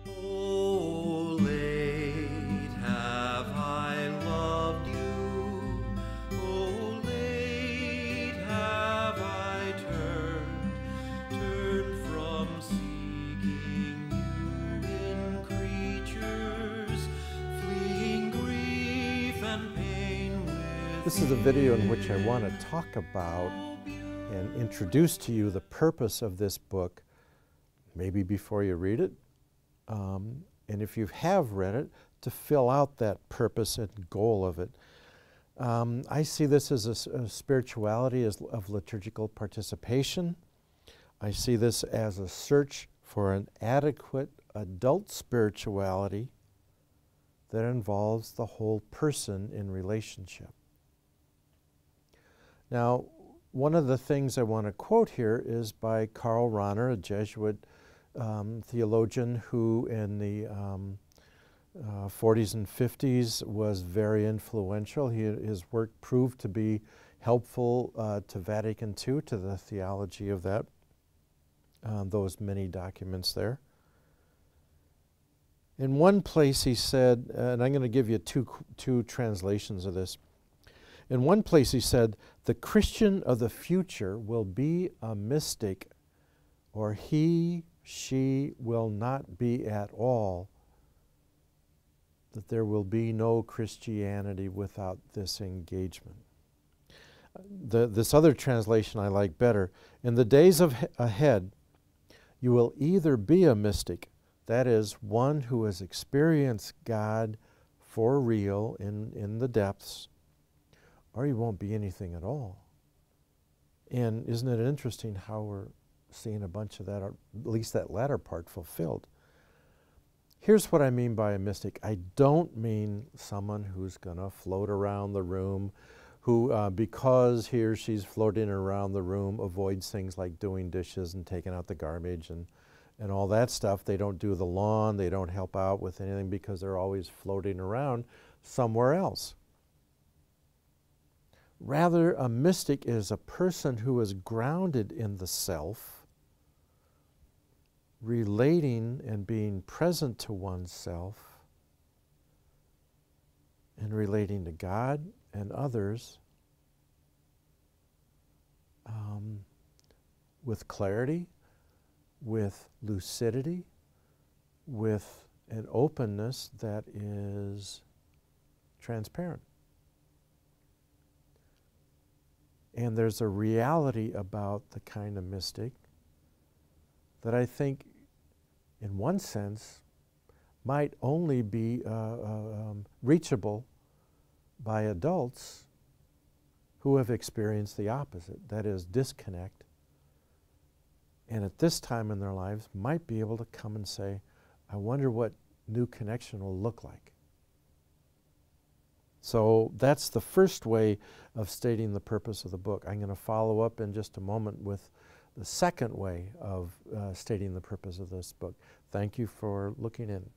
Oh, late have I loved you. Oh, late have I turned from seeking you in creatures, fleeing grief and pain with. This is a video in which I want to talk about and introduce to you the purpose of this book, maybe before you read it, and if you have read it, to fill out that purpose and goal of it. I see this as a spirituality of liturgical participation. I see this as a search for an adequate adult spirituality that involves the whole person in relationship. Now, one of the things I want to quote here is by Karl Rahner, a Jesuit theologian who in the 40s and 50s was very influential. His work proved to be helpful to Vatican II, to the theology of that, those many documents there. In one place he said, and I'm going to give you two translations of this. In one place he said, "The Christian of the future will be a mystic, or she will not be at all, that there will be no Christianity without this engagement." This other translation I like better. "In the days ahead, you will either be a mystic, that is, one who has experienced God for real in the depths, or you won't be anything at all." And isn't it interesting how we're seeing a bunch of that, or at least that latter part, fulfilled? Here's what I mean by a mystic. I don't mean someone who's going to float around the room, who, because he or she's floating around the room, avoids things like doing dishes and taking out the garbage and all that stuff. They don't do the lawn, they don't help out with anything because they're always floating around somewhere else. Rather, a mystic is a person who is grounded in the self, relating and being present to oneself, and relating to God and others with clarity, with lucidity, with an openness that is transparent. And there's a reality about the kind of mystic that I think, in one sense, might only be reachable by adults who have experienced the opposite, that is, disconnect, and at this time in their lives might be able to come and say, I wonder what new connection will look like. So that's the first way of stating the purpose of the book. I'm going to follow up in just a moment with the second way of stating the purpose of this book. Thank you for looking in.